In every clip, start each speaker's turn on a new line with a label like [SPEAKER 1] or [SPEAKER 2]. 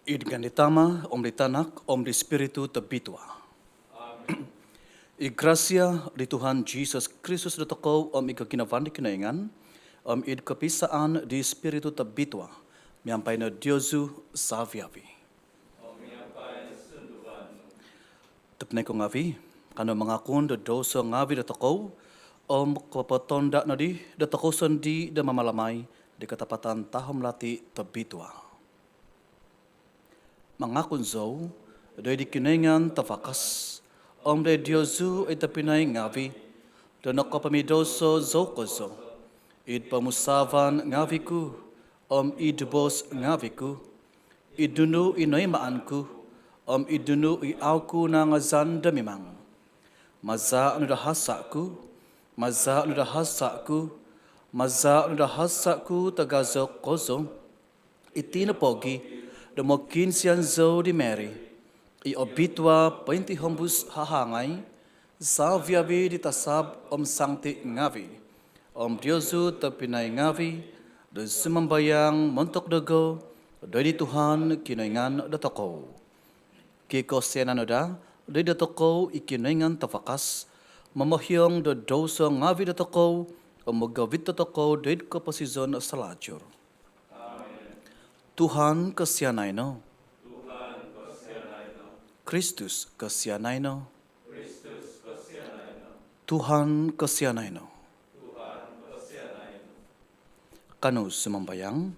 [SPEAKER 1] Id ganitama, om di tanak, om di spiritu tebitua. I gracia di Tuhan Jesus Kristus di toko om ika kinavandi kinaingan, om id kepisaan di spiritu tebitua, miampai na Diosu saviavi. Tepne ko ngavi, kano mangakun de dosa ngavi di toko, om kapatonda na di toko sendi de mamalamai, di ketapatan tahom lati tebitua. Mangakun zau, dari kinaingan tafakas, om de Diosu ay tapinay ngavi, dan nakapamidoso zau kozo, id pamusavan ngaviku, om idubos ngaviku, idunu inoy maanku, om idunu iauku na ngazanda mimang. Maza nudahasaku, maza nudahasaku, maza nudahasaku tagazok kozo, itinapogi, demokin sian zo di Mary, i obitwa painti hombus hahangay, salviavi di tasab om sangti ngavi, om Diosu tapinay ngavi, de sumambayang montok dago, dari Tuhan kinaingan datako. Kiko senanoda, dari datako ikinaingan tafakas, mamahyong de dosa ngavi datako, om magawit datako dari kapasizon selacur. Tuhan kasihanay no. Kristus kasihanay no. Tuhan kasihanay no. Kanu sumambayang.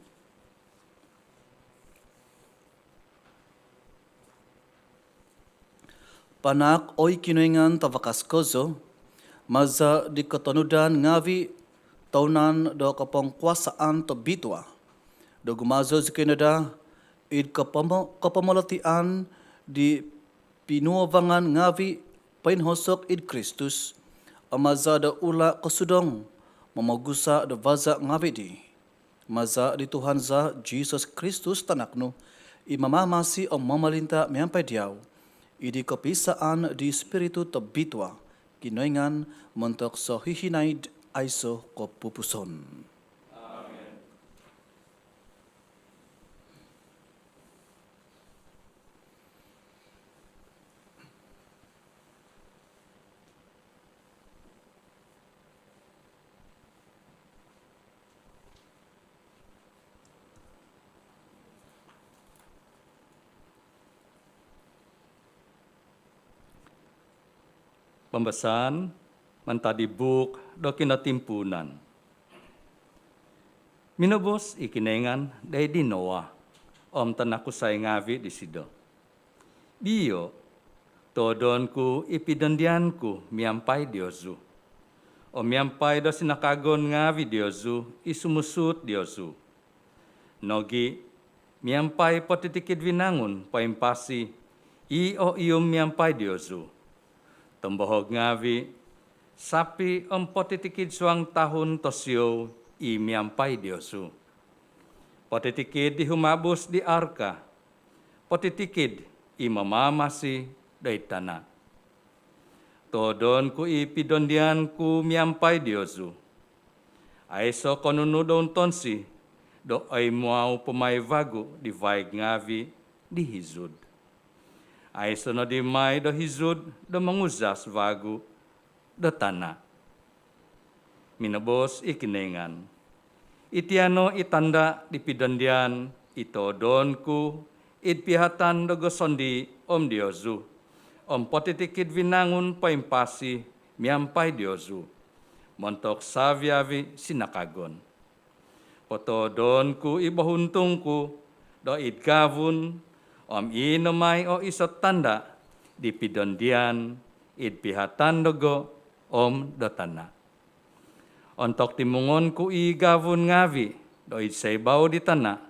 [SPEAKER 1] Panak oy kinoingan tawakas kozo, maza di katanudan ngavi taunan do kapong kuasaan tebitwa. Do gumazo zikinada id kapamalatian di pinuavangan ngavi painhosok id Kristus, amaza da ula kasudong mamagusa da vaza ngavi di. Maza di Tuhan za Jesus Kristus tanakno, imamamasi o mamalinta miampai diaw, idi kepisaan di spiritu tebitwa, kinoingan mentok sohihinay aiso kopupuson.
[SPEAKER 2] Pembesan mentadi buk do kinatimpunan. Minobos ikinengan day di Noah, om tenaku say ngavi di sido. Bio, todonku ipidandianku miampai Diosu. O miampai do sinakagon ngavi Diosu, isumusut Diosu. Nogi, miampai potitikid vinangun paimpasi, o ium miampai Diosu. Tembohog ngavi, sapi potitikid suang tahun tosio i miampai Diosu. Potitikid di humabus di arka, potitikid i mamamasi day tanah. Todon ku i pidondian ku miampai Diosu. Aiso konunudon tonsi, do ay mau pemai vagu di vaig ngavi di hizud. Aiso no di mai do hizud do menguzas vagu do tanah. Minabos ikinengan. Itiano itanda di pidondian ito donku itpihatan do gosondi om Diosu. Om potitikid vinangun paimpasi miampai Diosu. Montok saviavi sinakagon. Poto donku ibahuntungku do itgavun om inomay o isot tanda di pidondian itpihatan dogo om do tanah. Ontok timungon ku igavun ngavi do itsaybaw di tanah,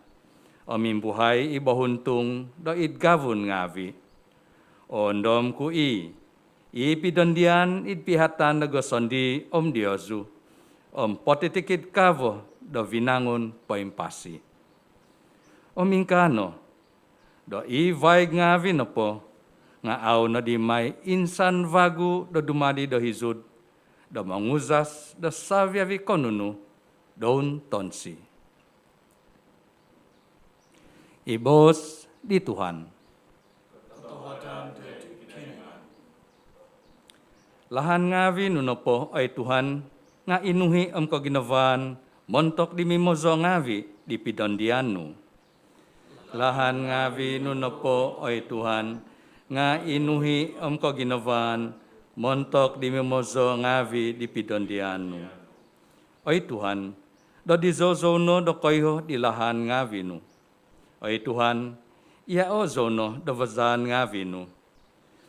[SPEAKER 2] o mimbuhay ibahuntung do itgavun ngavi. Ondom ku ipidondian itpihatan dogo sondi om Diosu, om potitikid kavo do vinangun paimpasi. O mingkano, do vaig ngavi no po, nga aw no di may insan vagu do dumadi do hizud, do manguzas do saviavi konunu, don tonsi. Ibos di Tuhan. Lahan ngavi nunopo ay Tuhan, nga inuhi ko ginawan, montok di mimozo ngavi di pidondianu. Lahan ngavi nunopo ay Tuhan, nga inuhi ko ginawan, montok di mimozo ngavi di pidondianu. Ay Tuhan, do di zozono do koyo di lahan ngavi nu. Ay Tuhan, iya o zono do vazan ngavi nu.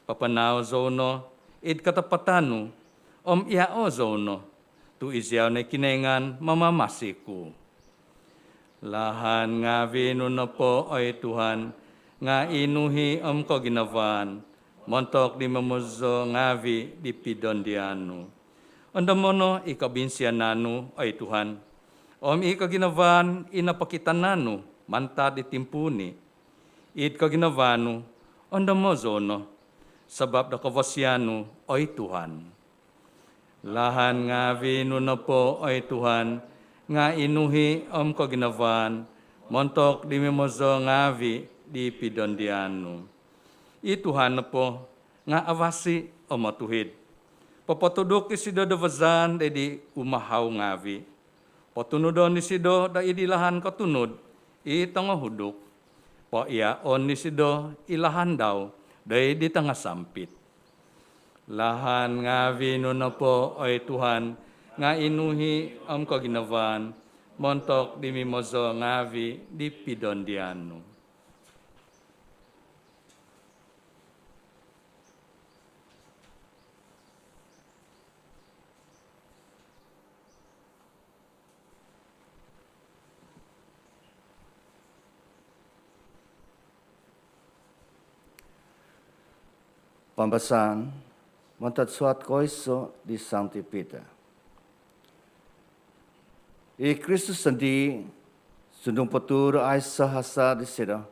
[SPEAKER 2] Papanaw zono, id katapatanu, iya o zono, tu isyaw na kinengan mamamasiku. Lahan ngavi nu na po, ay Tuhan, nga inuhi ko ginawan, montok di mamuzo ngavi di pidondianu. Ondamono ikabinsyananu, ay Tuhan, ikaginawan inapakitananu, manta di timpuni, id kaginawanu, ondamo zono, sabab da kavasyanu, ay Tuhan. Lahan ngavi nu na po, ay Tuhan, nga inuhi ko ginawan, montok di mimozo ngavi di pidondianu. I Tuhan na po, nga awasi o matuhid. Papatudok isido da vazan di umahaw ngavi. Patunudon ni sido da idilahan katunod, itangahudok. Po iaon ni sido ilahan daw, day di tanga sampit. Lahan ngavi no na po, ay Tuhan, nga inuhi ko ginawan, montok di mimozo ngavi di pidondianu.
[SPEAKER 3] Pembacaan Mentat suat koiso di Sancti Peter. I Kristus sendiri sundung petur ay sahasa di sida.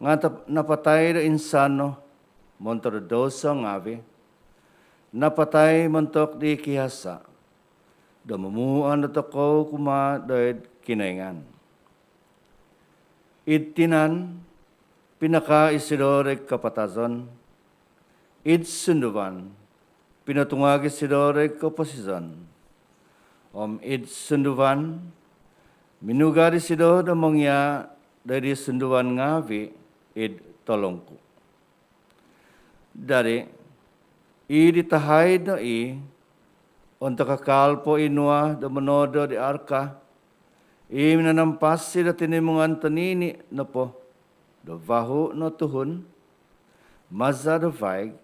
[SPEAKER 3] Ngantap napatay da insano montor dosa ngavi. Napatay montok di kihasa. Da mamuan da toko kuma da kinaingan. Itinan pinaka isidore kapatazon. Id sunduvan, pinatungagi sidore komposison. Id sunduvan, minugari sido da mongya dari sunduvan ngavi, id tolongku. Dari, id tahai da untuk kakalpo inua da menodo di arka, minanampasi da tinimungan tanini na po, da vahu no tuhun, maza da vaig,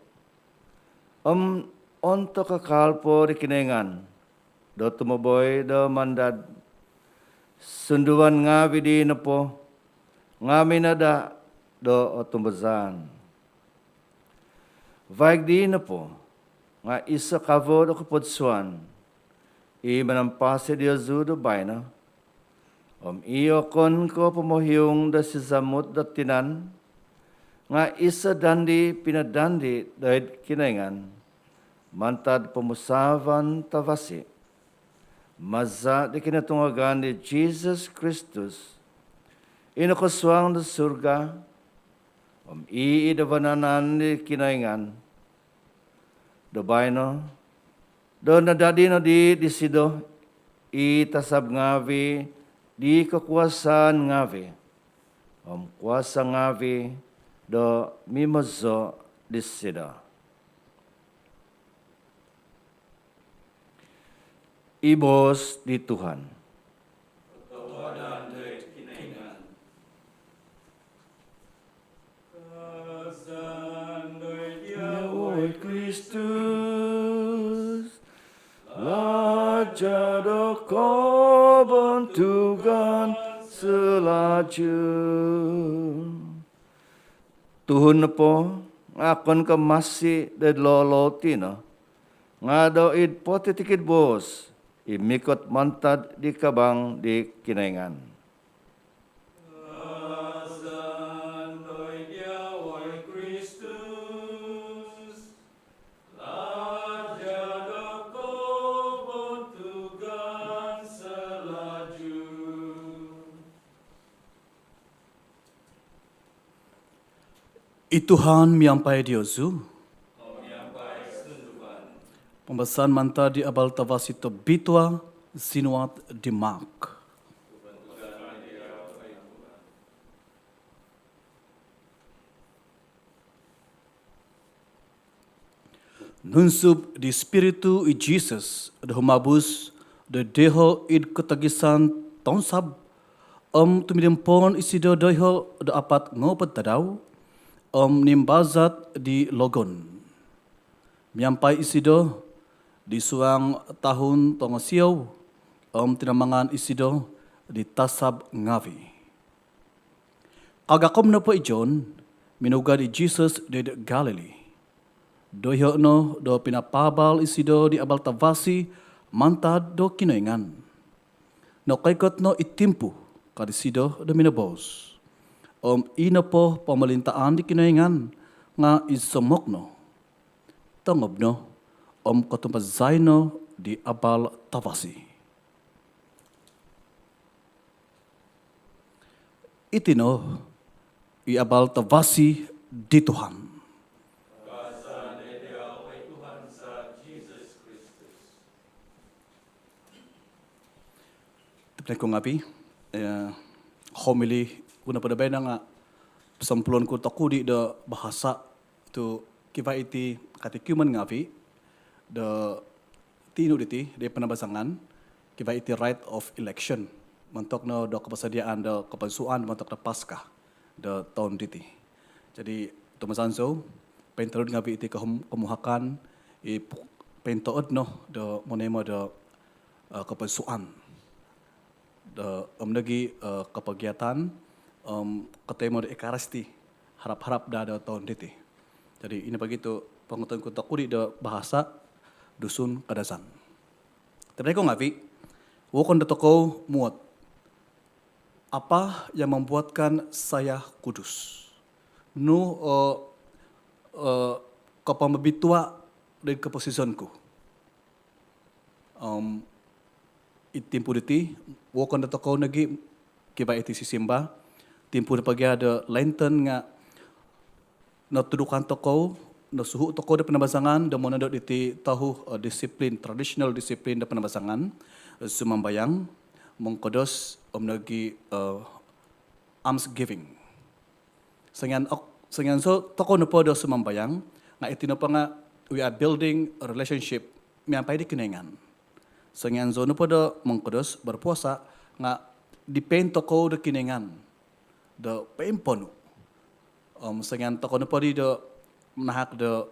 [SPEAKER 3] untuk kakalpo di kinengan, do tumaboy do mandad, sunduan ngavi di napo, ngami nada do otumbazan. Vaig di napo, nga isa kavo do kapodsuan, manampasi di azu do bayna, iyo kon ko pomohyong da sizamot da tinan, nga isa dandi pinadandi dahil kinengan, mantad pemusavan tavasi, maza di kinatungagan di Jesus Kristus, inokoswang di surga, iidavananan di kinaingan, do bayno, do nadadino di sido, itasab ngavi, di kekuasaan ngavi, kuasa ngavi, do mimozo di sida. Ibos di Tuhan. Oi Kristus, lajado kobon tugan selaju. Tuhun po, akon ka masih dad loloti no. Nga id potitikid bos, imikot mantad di kabang di kinaingan.
[SPEAKER 1] Ituhan miampai diozu. Pembahasan manta di abal tavasito bitwa sinuat di mak. Nunsub di spiritu i Jesus de humabus de deho id ketagisan tonsab tumidempon isido doiho de apat ngopet tadau nimbazat di logon. Miampai isido di suang tahun tongosiau tinamangan isido di tasab ngavi. Agakom na po ijon minuga di Jesus de Galilee. Doiho no do pinapabal isido di abal tavasi mantad do kinoingan. No kaikot no itimpu kadisido do minabos. Ina po pamalintaan di kinaingan nga isomok no. Tangob no, katumpazay no di abal tavasi. Itino, i abal tavasi di Tuhan. Tapos ko ngapi, homily, una pada benda nga sampulon ko takudi da bahasa tu kiva iti katikuman ngapi da tinu diti de penabasangan kiva iti right of election mentok no da kapasadiaan da kapansuan mentok da pasca da tahun diti. Jadi tumasanso pentarud ngapi iti kemuhakan i pentood no da monema da kapansuan da nagi kepagiatan ketemu di ekarasti harap-harap dah ada tahun diti. Jadi ini begitu pengutuan ku takuri da bahasa dusun kadasan. Tapi ko ngapi, wakon da toko muat. Apa yang membuatkan saya kudus? Nu kapamabitua dari keposisonku. Itimpu diti, wakon da toko nagi kiba iti sisimba. Timpu na pagya ada lenten nga natudukan toko, nasuhu toko da penabasangan, da monadot iti tahu disiplin, traditional disiplin da penabasangan, sumambayang, mengkodos nagi almsgiving. Sangyan so toko na po da sumambayang, nga iti na pa nga we are building a relationship, miyampay di kinengan. Sangyan so na po da mengkodos berpuasa, nga depend toko da kinengan. Da paimponu. Sangyan toko na po di da menahak da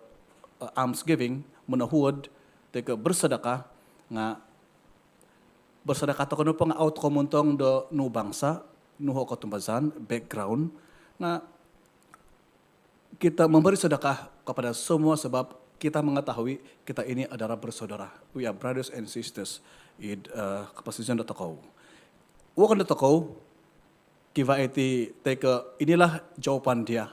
[SPEAKER 1] almsgiving, menahuad, teka bersedekah, nga bersedekah toko na po nga outcome untong da nu bangsa, nuho katumbazan, background, nga kita memberi sedekah kepada semua sebab kita mengetahui kita ini adalah bersaudara. We are brothers and sisters in keposisian da toko. Wakan da toko, kiva iti teka inilah jawaban dia.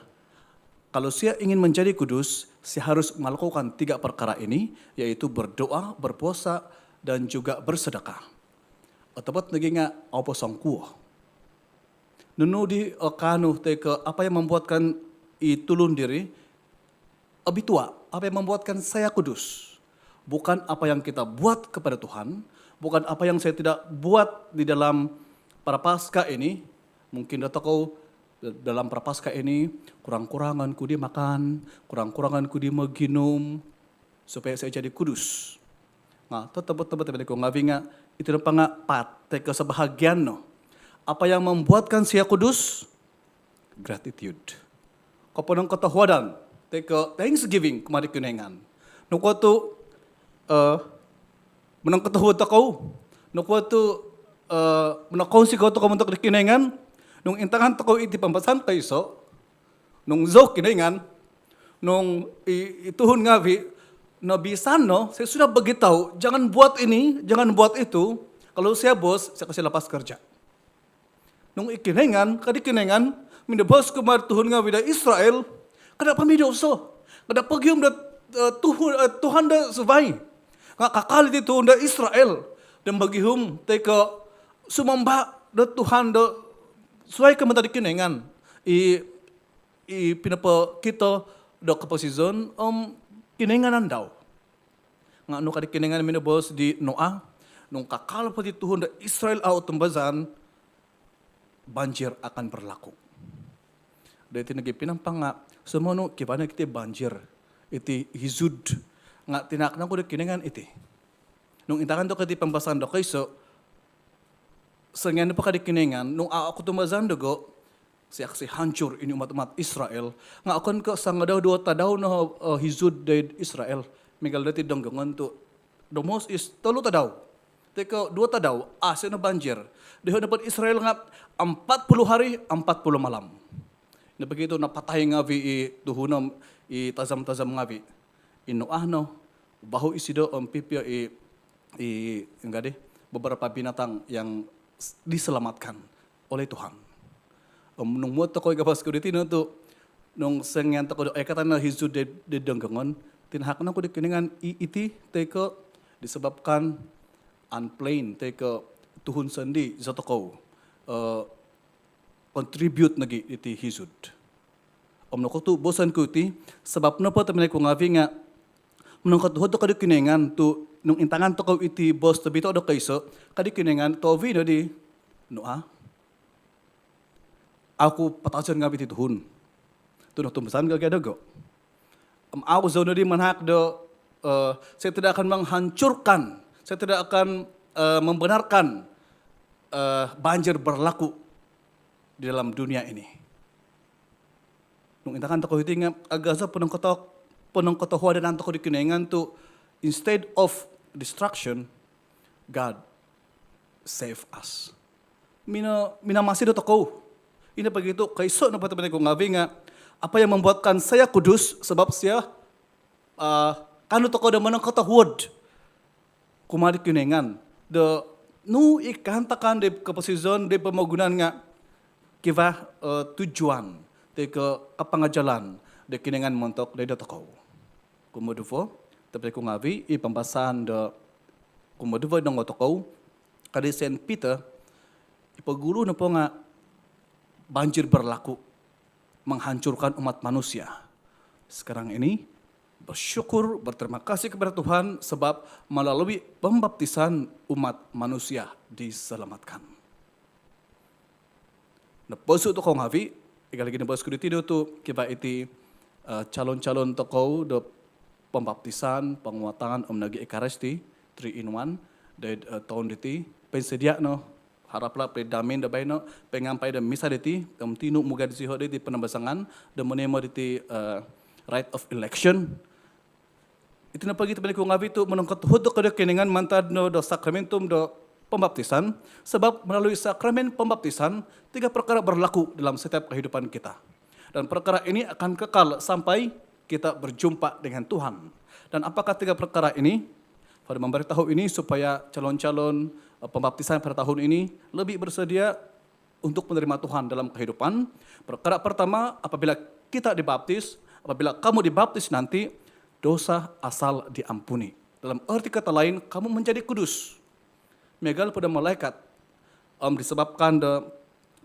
[SPEAKER 1] Kalau saya ingin menjadi kudus, saya harus melakukan 3 perkara ini, yaitu berdoa, berpuasa, dan juga bersedekah. Ataupun naginga apa sangkuh. Nunu di kanu teka apa yang membuatkan itulun diri, abitua, apa yang membuatkan saya kudus. Bukan apa yang kita buat kepada Tuhan, bukan apa yang saya tidak buat di dalam prapaskah ini. Mungkin kau dalam prapaskah ini kurang-kurangan ku di makan, kurang-kurangan ku di maginum supaya saya jadi kudus. Nah, tetap-tetap ko ngavi nga itu na nga pat teka sa bahagian no. Apa yang membuatkan saya kudus? Gratitude. Kapag ng katahuadan, teka thanksgiving kumari kunengan. No ko to menang katahuad ako. No ko to menakon si ko to kamuntok kinengan. Nung intangan ko iti pambasan kayso, nung zo kinengan, nung ituhon nga nabisan no, saya sudah bagitaw, jangan buat ini, jangan buat itu. Kalau saya bos, saya kasih lepas kerja. Nung ikinengan, kadi kinengan, minabos ko martuhon nga vida Israel, kada pamidoso, kada pagyum da Tuhan da subay. Nga kakalit ito da Israel, dan bagihum teka sumamba da Tuhan da suai ka matadi kinengan. pinapa kita do keposizon kinenganan daw. Nga no kadi kinengan minabos di Noah, nung kakal pati Tuhan da Israel au tembazan, banjir akan berlaku. Dati nagi pinampang nga, semono kibana kita banjir, iti hizud, nga tinakna ko da kinengan iti. Nung intakan do kati pambasan do kayso, sangyan pa kadi kinengan, nung ako tumazan dogo, siya kasi hancur ini umat-umat Israel, nga akon ko sang daw dua tadaw na hizud da Israel, Miguel dati donggongan tu, domos is tolo tadaw. Teka, 2 tadaw, asa na banjir. Dahil dapat Israel nga 40 hari, 40 malam. Na begitu napatay nga vi tuhunam tazam-tazam nga vi. Inoah no, bahu isido pipia enggak deh, beberapa binatang yang diselamatkan oleh Tuhan. Nung mo to ko gapas ko ditino tu nung sengyan to ko kata na hizud de donggongan, tinahakna ko di kiningan iti teka disebabkan unplain teka tuhun sandi zato ko contribute nagi iti hizud. Omno ko tu bosan ko iti sebab napa temen ko ngavi nga menung katuhod to kadi kiningan tu nung intangan to ko iti bos to bito do kayso kadi kiningan to vi no di Noah. Aku patasan ngavi ti tuhun. Tu no tumbasan gagada go. Aku zona di manhak do, saya tidak akan menghancurkan, saya tidak akan membenarkan banjir berlaku di dalam dunia ini. Nung intakan toko hiti nga agaza penong kotohwa dan toko di kinengan tu instead of destruction, God save us. Mina masih do toko. Ini begitu kaiso na pataman ko ngavi nga apa yang membuatkan saya kudus sebab saya kanu toko da manang katahuod kumari kinengan de nu ikantakan de keposizon de pemagunan nga kiva tujuan de ke kapangajalan de kinengan montok de toko kumudufo tapi ko ngavi i pambasan de kumudufo dong toko kadi Saint Peter ipaguru na po nga banjir berlaku menghancurkan umat manusia. Sekarang ini bersyukur, berterima kasih kepada Tuhan sebab melalui pembaptisan umat manusia diselamatkan. Naposu to kong havi, ikalagi na bos kuditido to kiba iti calon-calon tokoh do pembaptisan, penguatan nagi ekaresti 3 in 1 dari tahun diti pensedia no haraplah predamin da bayno pengampai da misa diti tinu muga disiho di penambasangan da monemo diti right of election itu na pagi tabalik ko ngavi tu menungkot hudok kada keningan mantad no do sakramentum do pembaptisan sebab melalui sakramen pembaptisan 3 perkara berlaku dalam setiap kehidupan kita dan perkara ini akan kekal sampai kita berjumpa dengan Tuhan. Dan apakah 3 perkara ini? Pada memberitahu ini supaya calon-calon pembaptisan pada tahun ini lebih bersedia untuk menerima Tuhan dalam kehidupan. Perkara pertama, apabila kita dibaptis, apabila kamu dibaptis nanti, dosa asal diampuni. Dalam arti kata lain, kamu menjadi kudus. Megal pada malaikat, disebabkan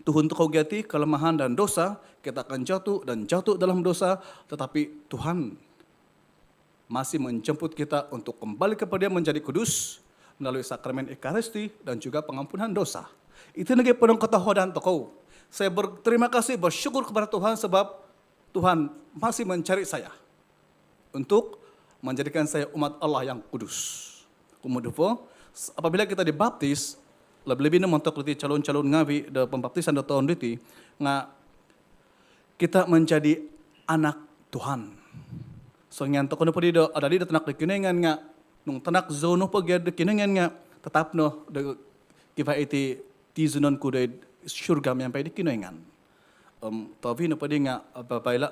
[SPEAKER 1] Tuhan kau gati kelemahan dan dosa, kita akan jatuh dalam dosa, tetapi Tuhan masih menjemput kita untuk kembali kepada Dia menjadi kudus melalui sakramen Ekaristi dan juga pengampunan dosa. Itu lagi penuh ketahuan tokoh. Saya berterima kasih, bersyukur kepada Tuhan sebab Tuhan masih mencari saya untuk menjadikan saya umat Allah yang kudus. Kemudian, apabila kita dibaptis, lebih-lebih untuk calon-calon ngawi de pembaptisan de tahun diti, nga kita menjadi anak Tuhan. So nganto kono pudi do ada di tanak de kinengan nga nung tanak zono pagi de kinengan nga tetap no de kiva iti tizunon ku de surga sampai di kinengan. Tapi no pudi nga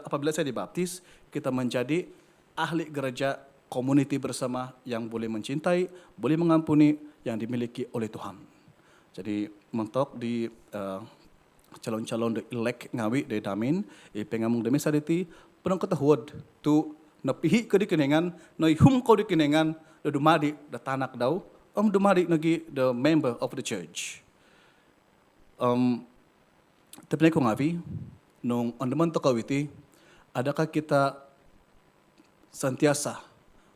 [SPEAKER 1] apabila saya dibaptis, kita menjadi ahli gereja community bersama yang boleh mencintai, boleh mengampuni yang dimiliki oleh Tuhan. Jadi mentok di calon-calon de elek ngawi de damin pengamung de mesaditi penong ketahuad tu napihi ke di kenengan naihum ko di kenengan da dumadi da tanak daw dumadi nagi the member of the church. Tapi ko ngawi nung andaman to kawiti Adakah kita sentiasa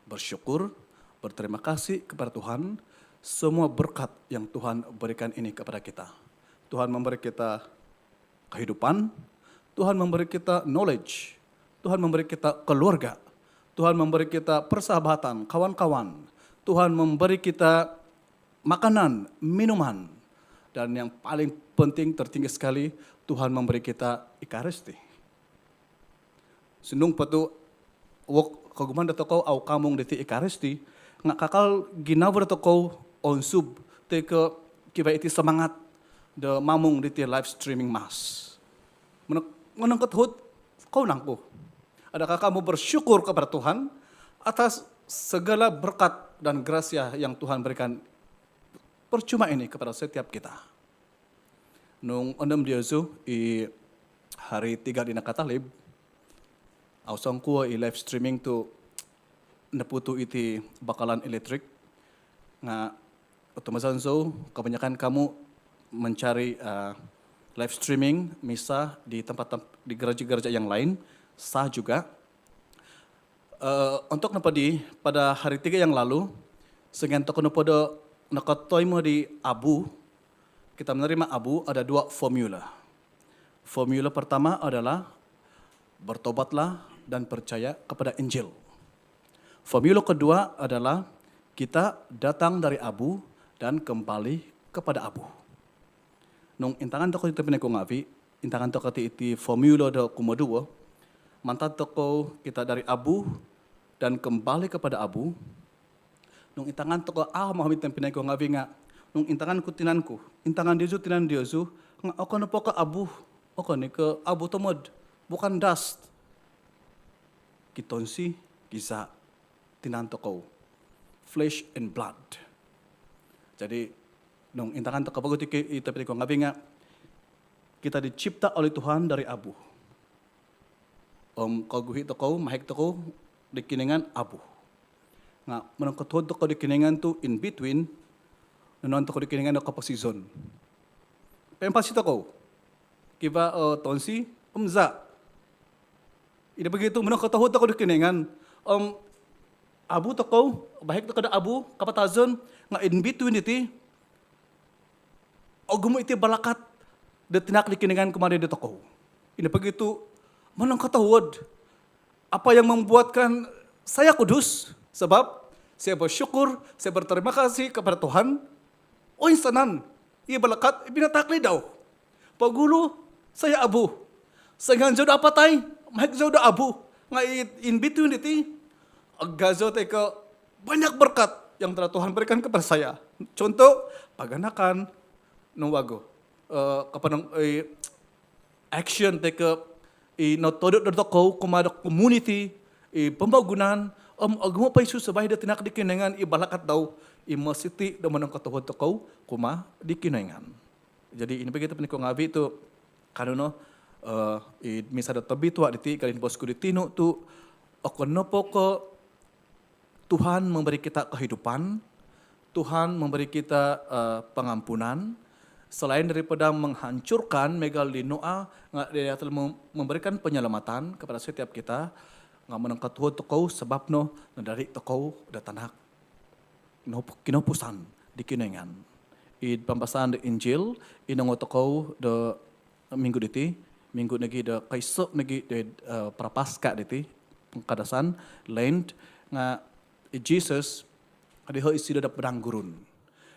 [SPEAKER 1] bersyukur, berterima kasih kepada Tuhan, semua berkat yang Tuhan berikan ini kepada kita. Tuhan memberi kita kehidupan, Tuhan memberi kita knowledge, Tuhan memberi kita keluarga, Tuhan memberi kita persahabatan, kawan-kawan, Tuhan memberi kita makanan, minuman, dan yang paling penting, tertinggi sekali, Tuhan memberi kita Ekaristi. Senung patu wok kaguman dato kau au kamong deti Ekaristi, nga kakal ginawar dato kau onsub te ke kiba iti semangat de mamong deti live streaming mass. Menang kethut kau nangku. Adakah kamu bersyukur kepada Tuhan atas segala berkat dan gracia yang Tuhan berikan percuma ini kepada setiap kita? Nung 6 Diyosu i hari 3 di Nakatalib, ausang ko i live streaming tu naputo iti bakalan elektrik nga otomasan so kebanyakan kamu mencari live streaming misa di tempat di gereja-gereja yang lain sah juga. Untuk napadi pada hari 3 yang lalu senganto kono pada nakatoy mo di Abu, kita menerima Abu ada 2 formula. Formula pertama adalah bertobatlah dan percaya kepada Injil. Formula kedua adalah kita datang dari Abu dan kembali kepada Abu. Nung intangan toko ito pinagkungavi, intangan toko iti formula do kumaduwa, mantan toko kita dari Abu dan kembali kepada Abu. Nung intangan toko mahamit ng pinagkungavi nga, nung intangan ko tinanku, intangan Diyosu tinan Diyosu, nga ako na po ka Abu, ako ni ke Abu tomod, bukan dust. Kitonsi, kisa, tinanto ko, flesh and blood. Jadi, nung intangan to kapag itapit ko ngabi nga, kita dicipta oleh Tuhan dari Abu. Kaguhi to ko, mahik to ko, dikiningan Abu. Nga, manang katuhod to ko dikiningan to in between, nanon to ko dikiningan to kapag season. Pempasit ako, kiba tonsi, umza. Ina begitu manang katuhod to ko dikiningan, Abu to ko, bahik to kada Abu, kapatazon, nga in between iti, o gumo iti balakat, da tinakli kiningan kumari dito ko. Ina begitu, manang katuhod, apa yang membuatkan saya kudus, sebab saya bersyukur, saya berterima kasih kepada Tuhan, o insanan, iya balakat, ibinatakli daw. Pagulo, saya Abu, saya jodoh apa tay, mahik jodoh Abu, nga in between iti, aggazo tayo ka, banyak berkat yang telah Tuhan berikan kepada saya. Contoh, paganakan, nung wago. Kapanang action tayo ka, inotodot na ko, kumada community, pembangunan, agamo pa Isus sabay da tinakdikinengan, ibalakat daw, imasiti da manang katuhod to ko, kuma dikinengan. Jadi ini begitu penikong ngabi itu, kanuno, misa da tabitwa diti, kalin bosku ditino tu, ako no po ko, Tuhan memberi kita kehidupan, Tuhan memberi kita pengampunan, selain daripada menghancurkan megalinoa, dia telah memberikan penyelamatan kepada setiap kita, nga menangkat tuhod toko sebab no dari toko datanak kinopusan di kinengan. Id pambasan de Injil, inango toko de minggu diti, minggu nagi de kaiso nagi de prapaska diti, pengkadasan, Lent, nga Jesus, adiho isi da pedang gurun.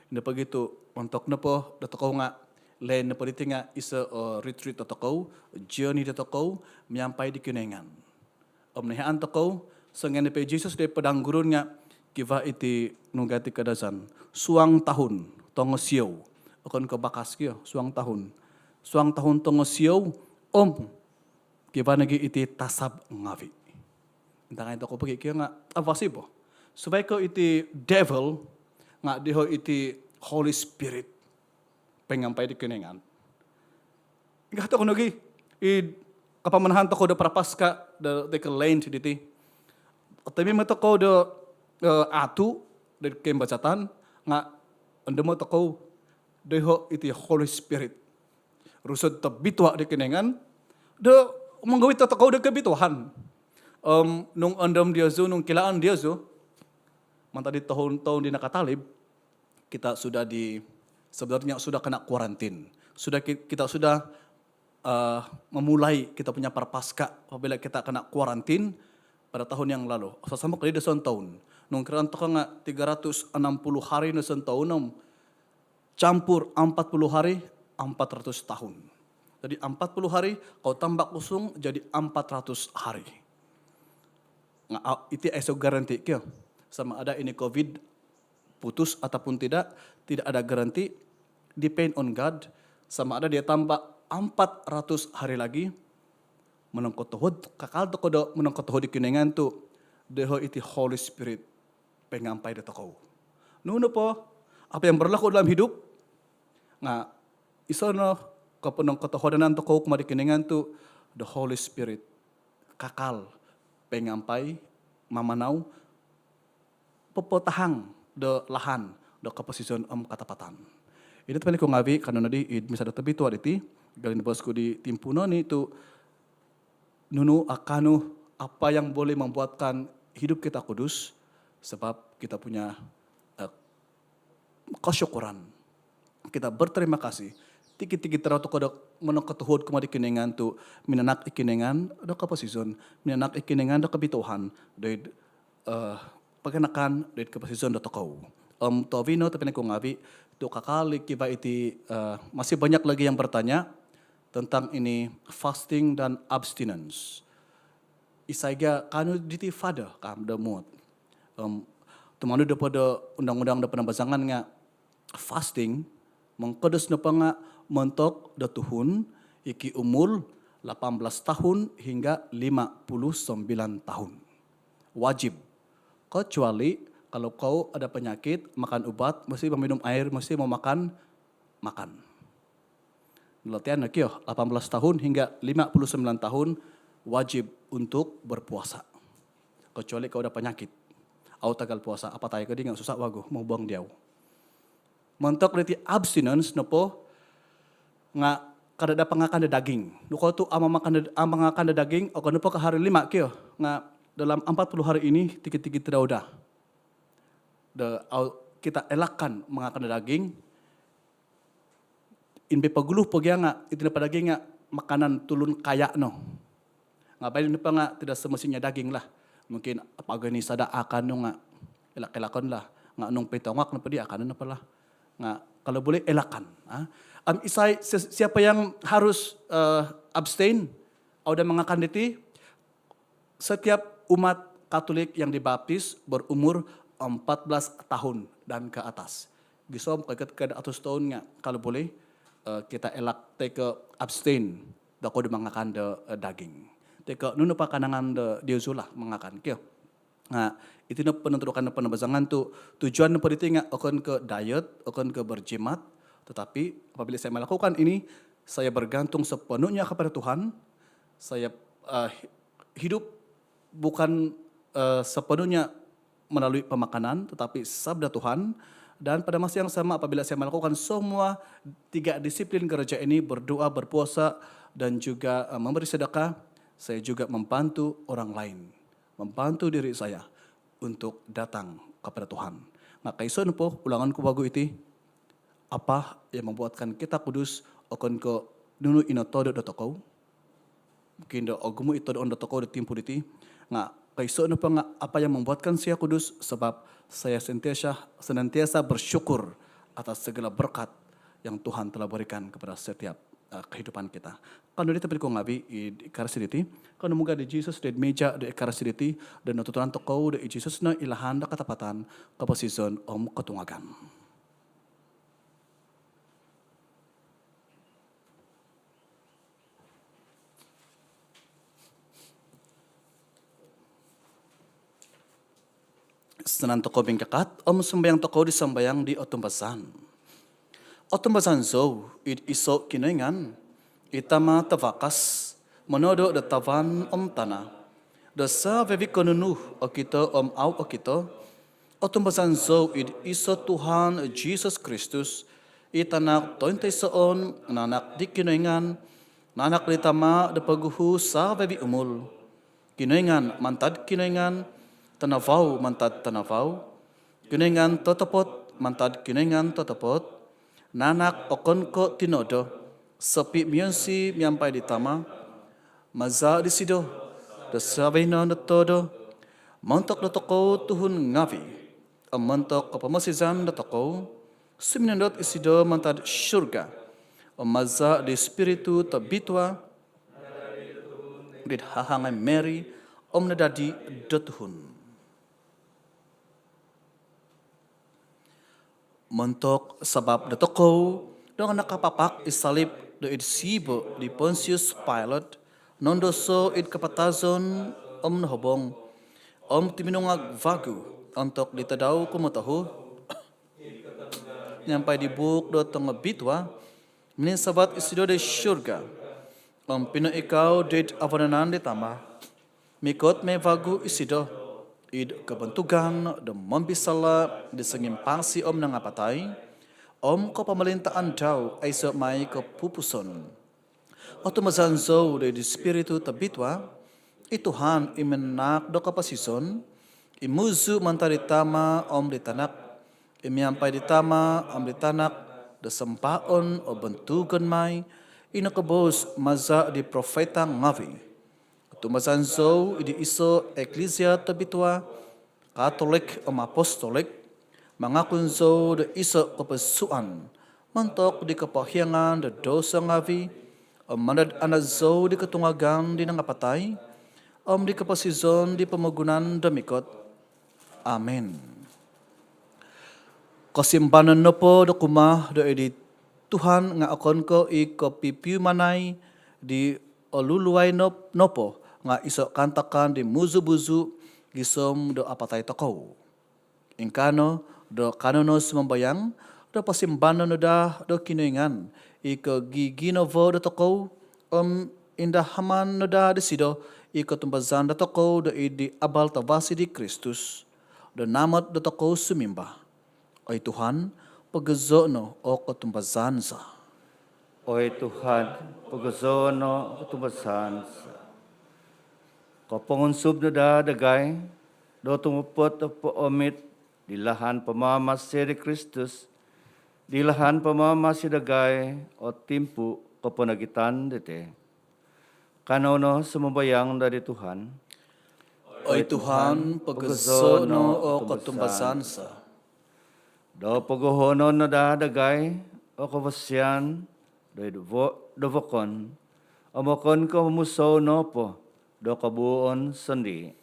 [SPEAKER 1] Ina begitu, untuk nepo da toko nga, lain nepo diti nga isa retreat da toko, journey da toko, menyampai di kinengan. Omnihaan toko, sengen pe Jesus de pedang gurun nga, kiva iti nungati kadasan, suang tahun, tongo siyaw, akon kabakas kiyo, suang tahun tongo siyaw, kiva nagi iti tasab ngavi. Intangay toko pagi kiyo nga, avasibo. Supaya ko iti devil, nga diho iti Holy Spirit, pengampay di kinengan. Igato ko nagi, kapamanahan to ko da prapaska, da Lent diti. Tapi mo to ko da atu, da kembacatan, nga andamo to ko, diho iti Holy Spirit. Rusod ta bitwa di kinengan, da menggawit toko de kebituhan. Nung andam dia zo, nung kilaan dia zo, mantadi tahun-tahun di nakatalib, kita sudah sebenarnya sudah kena kuarantin. Kita sudah memulai kita punya prapaskah apabila kita kena kuarantin pada tahun yang lalu. Sama kali desan tahun. Nung kiran toka nga 360 hari desan tahun, campur 40 hari 400 tahun. Jadi 40 hari kau tambah kusung jadi 400 hari. Itu esok garanti kyo. Sama ada ini COVID putus ataupun tidak ada garanti. Depend on God. Sama ada dia tambah 400 hari lagi. Menangkotohod, kakal toko do menangkotohod di kuningan tu. Deho iti Holy Spirit pengampai de toko. Nuno po, apa yang berlaku dalam hidup, nga iso no kapunong kotohodanan toko kumadi kuningan tu, the Holy Spirit kakal pengampai mamanaw popotahang de lahan do kaposisyon katapatan. Ini teman ko ngawi kanuna di misa do tabi tuwa iti galin bosku di timpuno ni tu nunu akanu apa yang boleh membuatkan hidup kita kudus sebab kita punya kesyukuran. Kita berterima kasih. Tiki-tiki teraw to kodok menokatuhod kumadi kiningan tu minanak ikiningan do kaposisyon, minanak ikiningan do kabituhan, do paganakan do kaposisyon do toko. Tovino tapi ko ngabi tu kakali kiba iti masih banyak lagi yang bertanya tentang ini fasting dan abstinence. Isaiga kanu diti fada kam demut. Tumanu do pada undang-undang do penambasangan nga fasting mengkodes na pa nga mentok da tuhun iki umur 18 tahun hingga 59 tahun. Wajib. Kecuali kalau kau ada penyakit, makan obat, mesti meminum air, mesti mau makan. Latihan na kyo, 18 tahun hingga 59 tahun wajib untuk berpuasa. Kecuali kau ada penyakit. Au tagal puasa, apa tayo kadi nga susah wago, mau buang diaw. Mentok riti abstinence no po nga kada pangakan daging. Nuko tu amakan daging o kanu po ka hari 5 kyo nga dalam 40 hari ini tiki-tiki terauda. Kita elakkan mengakan daging. Inbe paguluh pagya nga itina pa daging nga makanan tulun kaya no. Nga bayan pa nga tidak semestinya daging lah. Mungkin apagani sada akan no nga elak-elakon lah. Nga nung petongak na pa di akan na pala. Nga kalau boleh elakan. Siapa yang harus abstain atau mengakan diti? Setiap umat Katolik yang dibaptis berumur 14 tahun dan ke atas. Gisom ke atas tahun nga kalau boleh kita elak teke abstain dako mengakan daging. Teke nuno pa kanangan diusulah mengakan kyo. Nah, itu penentukan penabasangan tu tujuan peneliti akan ke diet, akan ke berjimat. Tetapi apabila saya melakukan ini, saya bergantung sepenuhnya kepada Tuhan. Saya hidup bukan sepenuhnya melalui pemakanan, tetapi sabda Tuhan. Dan pada masa yang sama apabila saya melakukan semua 3 disiplin gereja ini, berdoa, berpuasa, dan juga memberi sedekah, saya juga membantu orang lain. Membantu diri saya untuk datang kepada Tuhan. Nah, kaison po, ulangan ko bago iti, apa yang membuatkan kita kudus, akan ke nunu inotodo do toko, mungkin do ogumu ito do toko do timpu iti, nga kaison po nga, apa yang membuatkan saya kudus, sebab saya senantiasa bersyukur atas segala berkat yang Tuhan telah berikan kepada setiap kehidupan kita. Kano dito ko ngabi i karasiditi, kano muga di Jesus di meja di karasiditi dan natutunan toko di Jesus na ilahanda katapatan kaposisyon om katungagan. Senan toko bingkakat om sembayang toko di sembayang di otumbasan. Otumbasan zo, iso kinoingan, itama tavakas, monodo da tavan tanah. Dasa vevi konunuh okito au okito, otumbasan zo, iso Tuhan Jesus Kristus, itanak tointe soon, nanak di kinoingan, Nanak litama da paguhu sa babi umul. Kinoingan mantad kinoingan, tanavau mantad tanavau. Kinoingan totopot mantad kinoingan totopot. Nanak okon ko tinodo. Sepi mionsi miampai ditama. Maza disido. Da sabino da todo. Montok da toko tuhun ngavi. Montok kapamasizan da toko. Suminandot isido mantad syurga. Maza di spiritu tabitwa. Dit hahangai Mary. Nadadi dotuhun. Montok sabab da toko. Dengan nakapapak isalib do idsibo di Pontius Pilate. Nondoso id kapatazon nahobong. Timinungag vagu. Untuk ditadaw kumatahu. Nyampai di buk do tong bitwa. Minin sabat isido de syurga. Pino ikaw dit avananan ditama. Mikot me vagu isido. Id kebentugan do membisala disengimpangsi nangapatay. Ko pamalintaan daw ay sa may kapupuson. O tumazanzo de spiritu tabitwa. Ituhan imenak do kapasison. Imuzu mantaritama ditanak. Imiampay ditama ditanak. Da sempaon o bentugan may. Inakabos maza di profeta ngavi. Tumazanzo idi iso eklesia tabitwa. Katolik apostolik. Mga kunzo da iso kapesuan. Mantok di kapahyangan da dosa ngavi. Manad anazo di katungagan di nangapatay. Di kapasizon di pamagunan damikot. Amen. Kasimpanan no po do kumah do edi Tuhan nga akon ko pipiu manay di oluluay no po nga iso kantakan di muzu-buzu gisom do apatay takaw. Ingkano do kanonos mambayang do pasimbanan no da do kinoingan giginovo do takaw indahaman no da desido tumbazan do takaw do edi abal tabasi di Kristus do namat do takaw sumimba. Oy Tuhan, pagzono o katumbazan sa.
[SPEAKER 3] Oy Tuhan, pagzono katumbazan sa. Kapangunsub na dagay, do tumupot o paomit, dilahan pamamas si Kristus, dilahan pamamas si dagay o timpu kapanagitan dite. Kanono sumbayang dari Tuhan.
[SPEAKER 1] Oy Tuhan, pagzono o katumbazan sa.
[SPEAKER 3] Do paghohonon na dagay o kawasyan do vokon amakon ko muso no po do kabuon sandi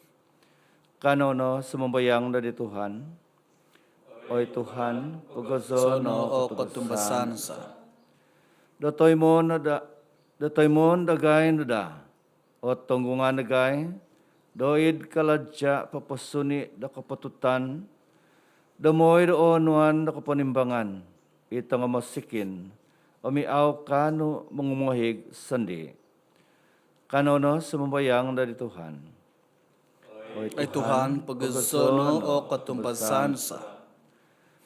[SPEAKER 3] kanono sumbayang dari Tuhan. Oy Tuhan pagzono
[SPEAKER 1] o katumbasan sa.
[SPEAKER 3] Datoy mon dagay na da o tunggungan dagay doid kaladya papasuni da kapatutan. Damoy doon nuan na kapanimbangan, ito nga masikin, umiaw kano mangumuhig sandi. Kanono sumbayang dari Tuhan.
[SPEAKER 1] Ay Tuhan, pagzono o katumbasan sa.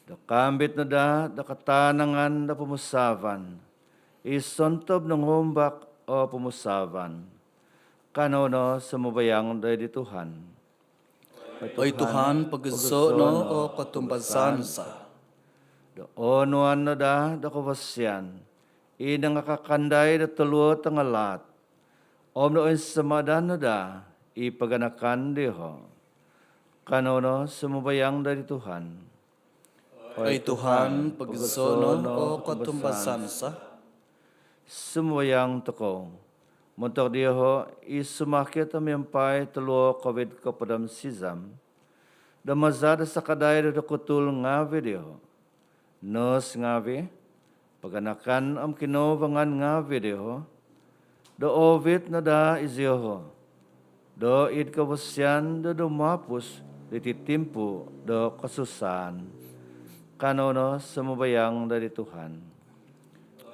[SPEAKER 3] Dakambit na da katanangan na pumusavan, isontob ng humbak o pumusavan. Kanono sumbayang dari Tuhan.
[SPEAKER 1] Oy Tuhan, pagzono o katumbasan sa.
[SPEAKER 3] Doonuan na da kawasyan, inang akakanday da tulot ang alat, noon samadan na da, ipaganakan diho. Kanono sumubayang dari Tuhan.
[SPEAKER 1] Oy Tuhan, pagzono o katumbasan sa.
[SPEAKER 3] Sumubayang toko. Muntok diho, isumakit ang miyampay tulo kawid kapadam sizam. Damazada sa kaday da kutul ngavi diho. Nos ngavi, paganakan ang kinovangan ngavi diho. Do ovit na da izyoho. Do id kawasyan do dumapos dititimpo do kasusan. Kanono sumubayang dari Tuhan.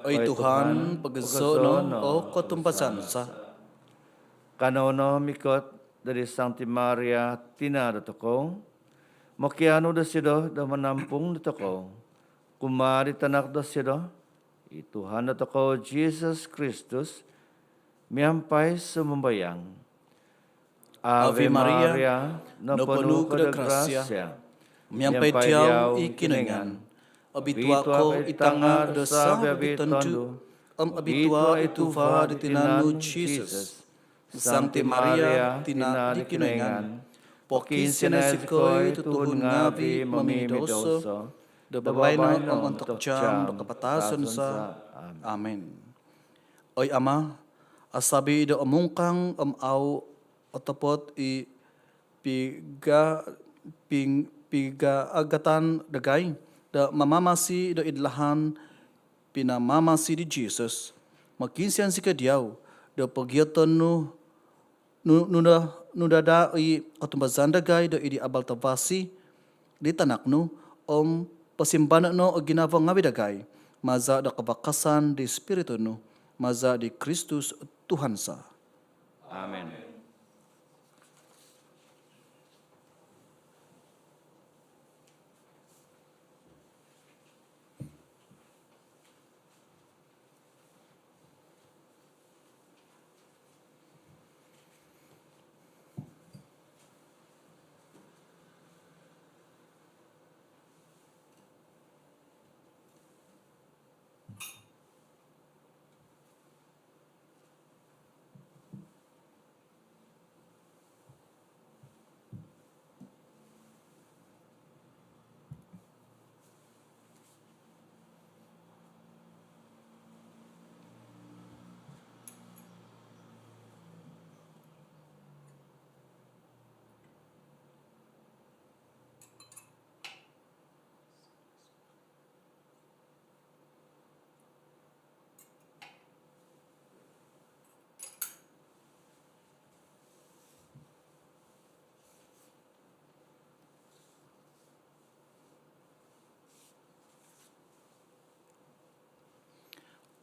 [SPEAKER 1] Oy Tuhan, pagzono o katumbasan sa.
[SPEAKER 3] Kanono mikot dari Sancti Maria tina da toko. Makiano da sido da manampung da toko. Kumari tanak da sido. Ituhan da toko Jesus Kristus. miampai sumembayang.
[SPEAKER 1] Ave Maria,
[SPEAKER 3] na
[SPEAKER 1] no
[SPEAKER 3] penuh
[SPEAKER 1] penuh kada
[SPEAKER 3] grasya,
[SPEAKER 1] grasya, miampai diau ikinengan, abitua ko itanga dosa babitandu, abitua itu va di tinanu Jesus, Sancti Maria tina dikinengan, pokinsya sikoi tutuhun ngavi mamidoso, da babayna untuk jam da kapatasan sa. Amen. Oy ama, asabi da omungkang au otopot i piga agatan dagay da mamamasi da idlahan pinamamasi di Jesus. Makinsian si kadiaw da pagyatan nuda da i otumbazan dagay da idi abal tavasi di tanak no pasimbanan no o ginawang ngawi dagay maza da kabakasan di Espiritu no maza di Kristus Tuhan sa.
[SPEAKER 3] Amen.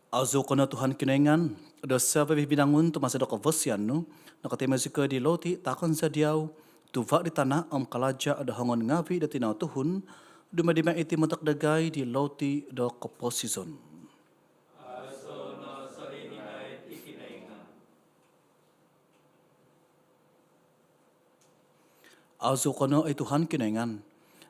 [SPEAKER 1] Azo kono Tuhan kinengan, da sa binangun tu masa da kavasian no, nakatema zika di loti takon sa diaw, tuva di tanah kalaja ada hongon ngavi da tinaw tuhun, dumadima iti matak dagay di loti da kaposizon. Azo kono ay Tuhan kinengan,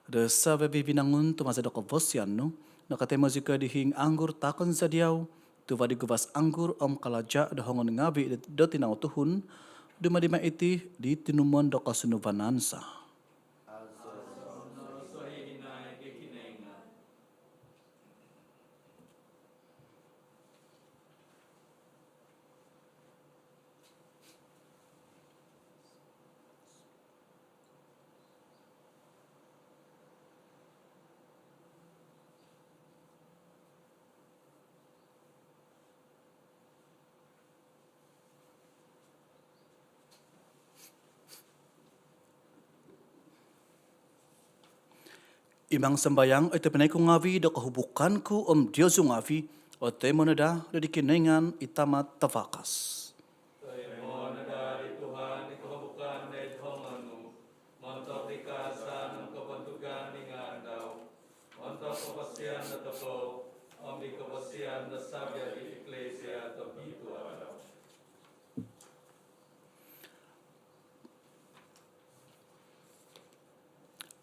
[SPEAKER 1] da sa binangun tu masa da kavasian no, nakatema zika di hing anggur takon sa diaw, tuva di gubas anggur kalaja da hongon ngavi da tinaw tuhun, dumadima iti di tinuman da kasunubanansa. Imang sembayang ito pinay ko ngavi da kahubukan ko Diyos yung ngavi o temo na da dikinengan itamat tavakas.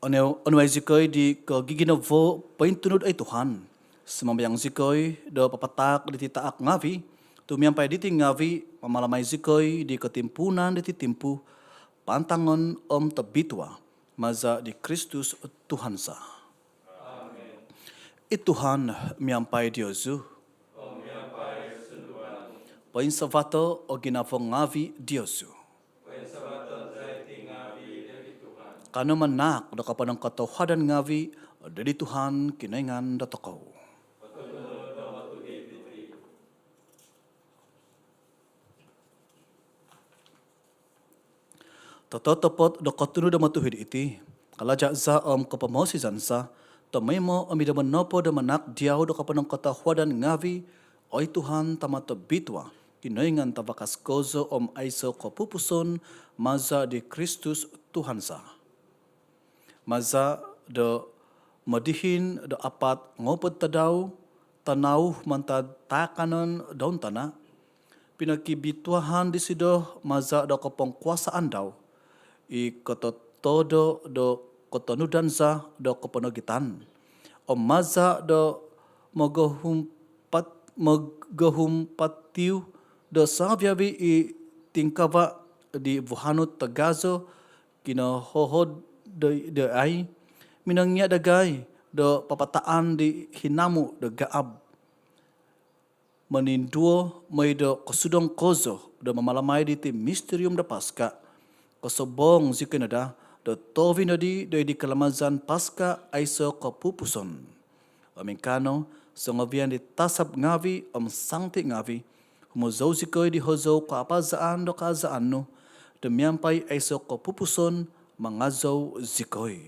[SPEAKER 1] Ano ay zikoy di kagiginavo paintunod ay Tuhan. Sumambayang zikoy do papatak di titaak ngavi, tumiyampay di ngavi, mamalamay zikoy di katimpunan di titimpu, pantangon tabitwa, maza di Kristus Tuhan sa. Amen. Ituhan miyampay Diyosu. Pain savato o ginavong ngavi Diyosu. Kano manak da kapanang katawhadan ngavi dari Tuhan kinengan datakaw. Tatotopot da katunu da matuhid iti, kalaja za kapamosisan sa, tamay mo amidaman nopo da manak diyaw da kapanang katawhadan ngavi, oy Tuhan tamatabitwa, kinengan tabakas kozo aiso kapupuson, maza di Kristus Tuhan sa. Maza da madihin da apat ngopod tadaw, tanaw mantad takanon daun tana, pinakibituahan di sido maza do kapongkuasaan daw I kototodo do kotonudanza do koponogitan maza do mogohumpatiu do savyabi I tingkava di vuhanut tagazo kina hohod de ai minangnya dagay do papataan di hinamu do gaab meninduo may do kasudong kozo do mamalamay di ti misterium da Paska kasobong zikinada do tovi na di kalamazan Paska aiso kapupuson Amerikano so ngavian di tasab ngavi sangti ngavi humozaw zikoy di hozo kaapazaan do kaazaan no demiampai aiso kapupuson mangazaw zikoy.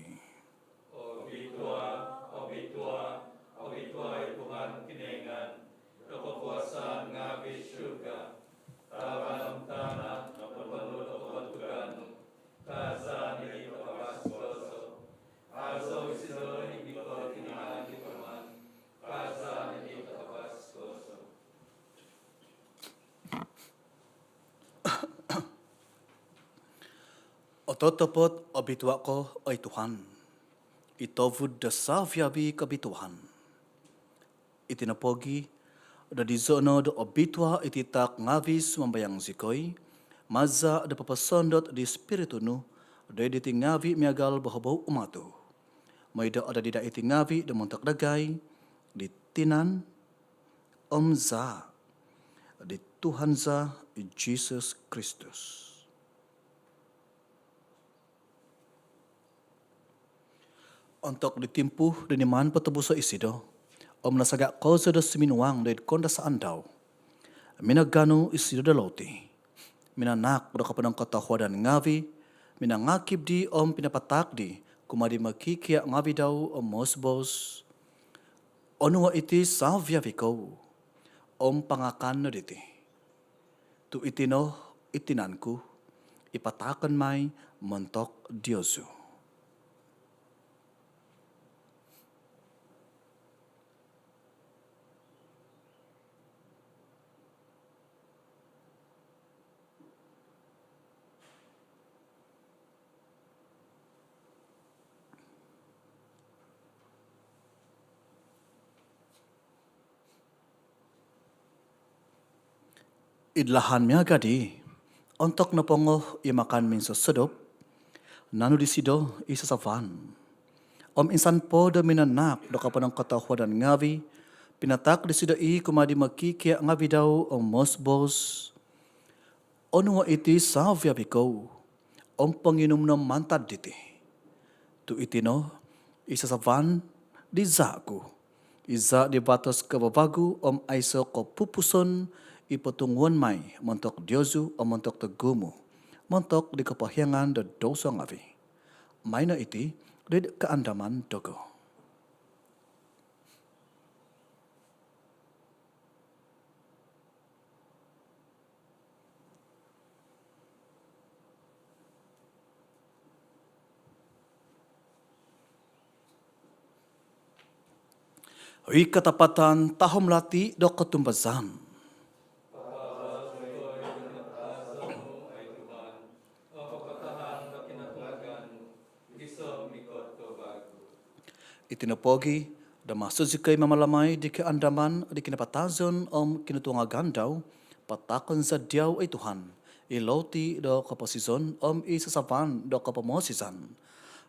[SPEAKER 1] Ototopot obitwa ko ay Tuhan. Itovud da savyabi kabituhan. Itinapogi da dizono da obitwa ititak ngavis mambayang zikoy. Maza da papasondot di spiritu nu. Da ditingavi miagal bahabaw umatu. May da ada dida itingavi da montak dagay. Di tinan omza. Di Tuhanza Jesus Kristus. Untuk ditimpuh dan iman petebuso isido, nasagak ko sa siminuang dahil konda sa andaw. Minagano isido da lauti. Minanak da kapanang katahwa dan ngavi, minangakib di pinapatak di, kumadi makikia ngavi daw mosbos. Onua iti savya viko, pangakan na diti. Tu itino itinanku, ipatakan may mentok Diyosu. Idlahan miya gadi, ontok na pongo imakan min sa sedop, nanu di sido isa sa van. Insan po da minanak do kapanang katahwa dan ngavi, pinatak di sido kumadi makikia ngavi daw mosbos. Onwa iti savya biko, panginom na mantad diti. Tu itino, isa sa van di zaku. Iza di batas kababagu aiso ko pupuson, ipatunguan may montok Diyosu montok tegumu, montok di kapahyangan da dosa ngavi. May na iti di keandaman dogo. Katapatan tahom lati do ketumbazan. Itinapogi, da masuk zikay mamalamay di keandaman di kinapatazon kinutungagan daw, patakon sa diyaw ay Tuhan, iloti do kapasizon isasavan do kapamosisan,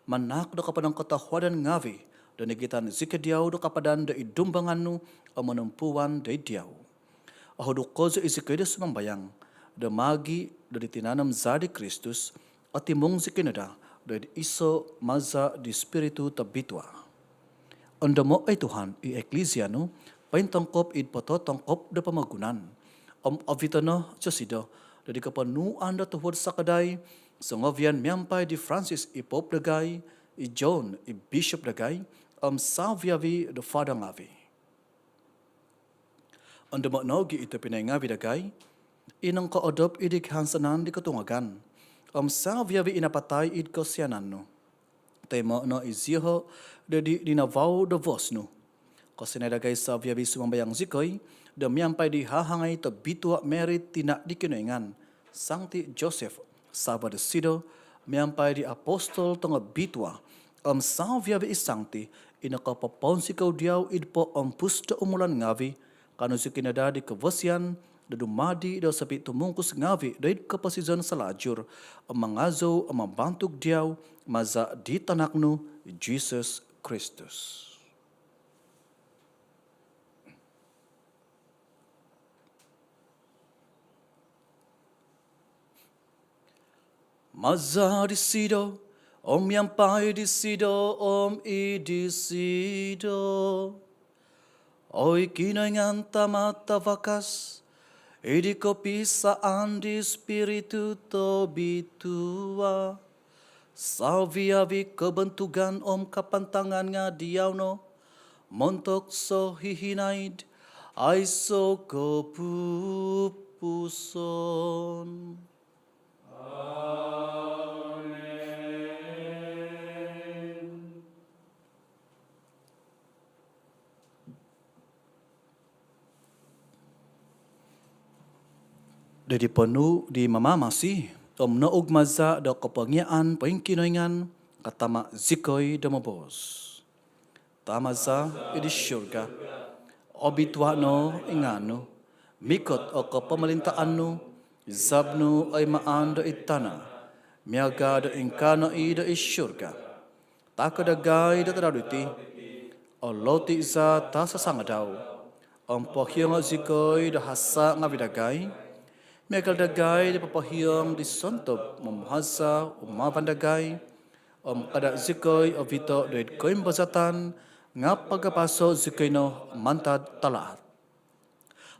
[SPEAKER 1] manak do kapadang katahwadan ngavi, do negitan zikay diyaw do kapadan do idumbangan nu manumpuan do diyaw. Aho do kozo izikay do sumambayang, do magi do ditinanam zadi Kristus, at timong zikay na da, do iso maza di spiritu tabitwa. Onda mo ay Tuhan, i-eklesia no, paintangkop patotangkop da pamagunan. Avita no, sido, dari kapanuan da tuhod sa kaday, sa ngavian miyampay di Francis Pope dagay, John Bishop dagay, savyavi da Father ngavi. Onda mo no, ito pinay ngavi dagay, inang kaodop idik hansanan di katungagan, savyavi inapatay id kasyanan no. Tema no iziho dedi dinavaw da vos no. Ko sinedagay sa viabi sumambayang zikoy, damiampay di hahangay to bitua merit tina di kinuingan. Sancti Joseph, Sabadesido, miampay di apostol tonga bitua, sa viabi isangti, inakapaponsikaw diyaw idpo pusta umulan ngavi, kano si kinada di kavasyan, dadumadi daw sabi tumungkus ngavi dahil kapasizan sa lajur, mangazo mabantog diyaw, maza di tanakno, Jesus Christus. Maza disido, yampay disido, idisido. Oy kinaingan tamata vakas, idi ko pisaan di spiritu to bitua. Salviavi kebentugan kapantangan nga diyaw no, montok so hihinaid, ay so kopupuson. Dari penuh di mamamasi, naog maza da kapangyaan paingkinoingan, katama zikoy da mabos. Tamaza idi syurga, obitwa no ingano, mikot o kapamalintaan no, zabno ay maan da itana, miaga da ingkano ida isyurga. Takadagay da tadaruti, o loti za tasasangadaw, ang pahyang zikoy da hasa nga bidagay, Megal dagay di papahiyang di sontob mamhasa umavandagay kada zikoy o vito doit koim bazatan nga pagapaso zikoy no mantad talaat.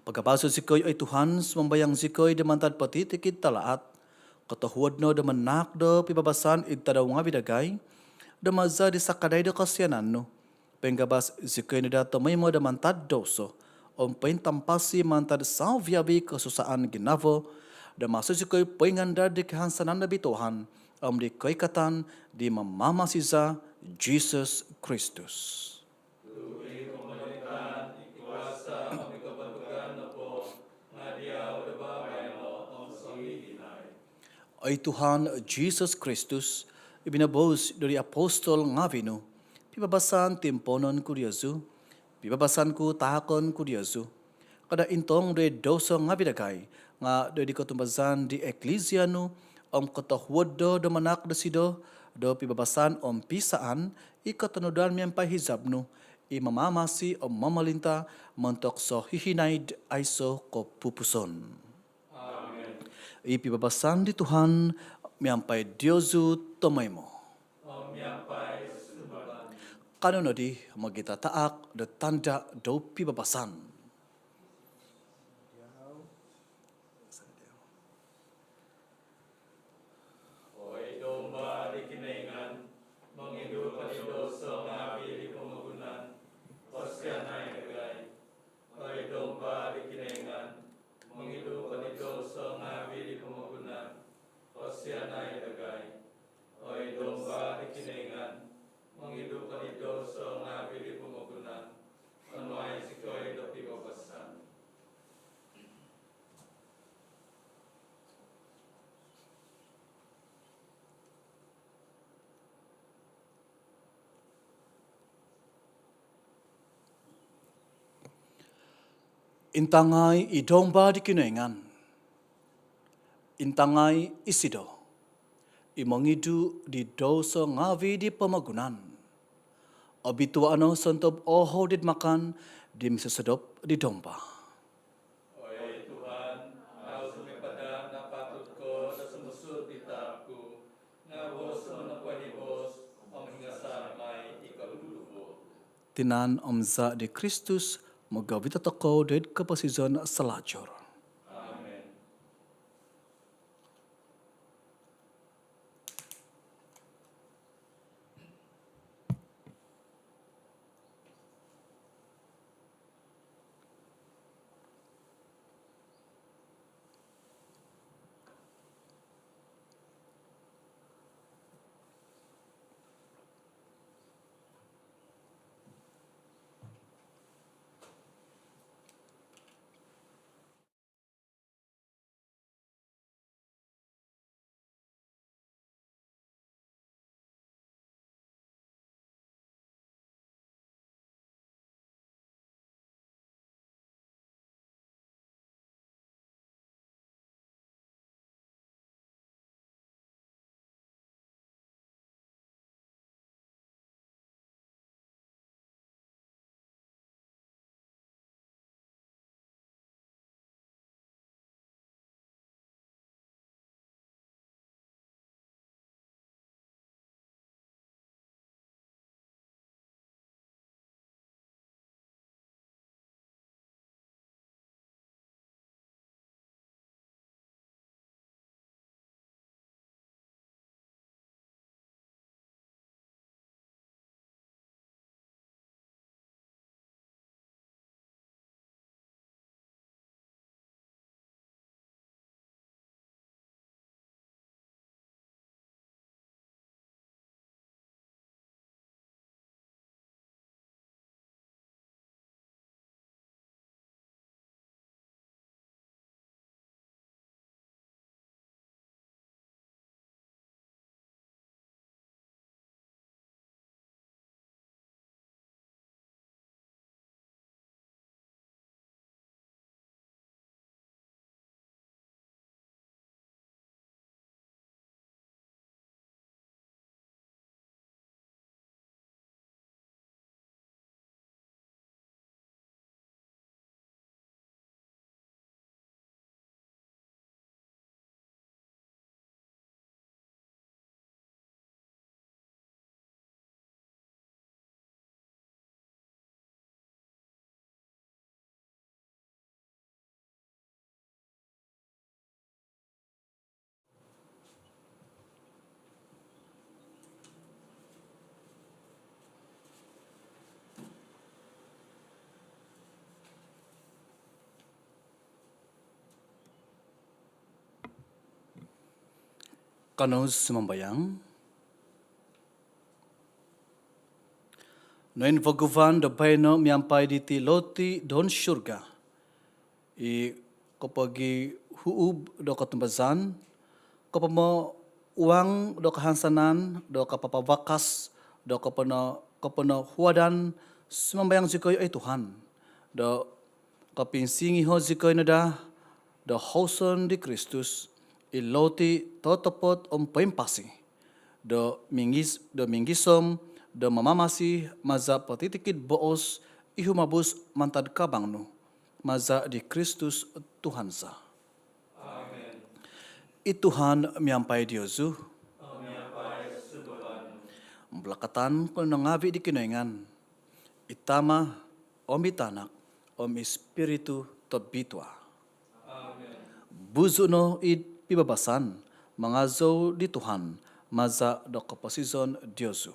[SPEAKER 1] Pagapaso zikoy ay Tuhan sumambayang zikoy di mantad patitikid talaat katahuad no da manak do pibabasan igtadaw nga bidagay da maza di sakaday do kasyanan no penggabas zikoy no dato may mo da mantad doso paintampasi mantad salviabi kesusaan ginavo, dan masuk sikoy poinganda di kehansanan na bituhan, di kaikatan di mamamasiza Jesus Christus. Ay Tuhan Jesus Christus, ibinabos dari apostol ngavino, pibabasan timponon kuryazu, pibabasan ku tahakon ku Diyasu. Kada intong de dosa nga bidagay, nga do di katumbazan di eklesia no, katahuad do manak da sido, do pibabasan pisaan, ikatanudan miyang pahizab no, imamamasi mamalinta, mantok so hihinaid ay so kopupuson. Amen. Ipibabasan di Tuhan, miyang pay Diyosu tomay mo. Kano di magitataak da tanda do pibabasan.
[SPEAKER 2] Oy domba di kinaingan, mangindu panidoso ngapi di pemagunan, osyanay nagay. Oy domba di kinaingan, mangindu panidoso ngapi di pemagunan, osyanay nagay. Oy domba di kinaingan, menghidup di dosa ngapi di pemagunan, menuai sikoi do pibabasan.
[SPEAKER 1] Intangay idomba di kinaingan, intangay isido, imangidu di dosa ngavi di pemagunan. Abitua ano santob oho dit makan di misasadop di domba.
[SPEAKER 2] Oy Tuhan, au sumipada na patut ko sa sumusud ditaku, nga bos manapahibos, hingasarmay ikalulubo.
[SPEAKER 1] Tinan omza di Kristus, magawita toko dit kapasizon sa lajor. Kano sumambayang. Noin vaguvan da baino miampai di ti loti don syurga. I kapagi huub do katumbazan, kapamo uang do kahansanan, do kapapawakas, do kapano huadan, sumambayang zikoy ay Tuhan. Do kapinsingi ho zikoy nada, do hauson di Kristus, iloti totopot paimpasi. Do minggisom, do mamamasi maza patitikid boos ihumabus mantad kabangno. Maza di Kristus Tuhan sa. Amen. Ituhan miampai Diosu. Belakatan kung nangavi di kinoingan. Itama, om itanak, om espiritu tobitwa. Amen. Buzo no pibabasan, mga zo di Tuhan, maza do kapasizon Diosu.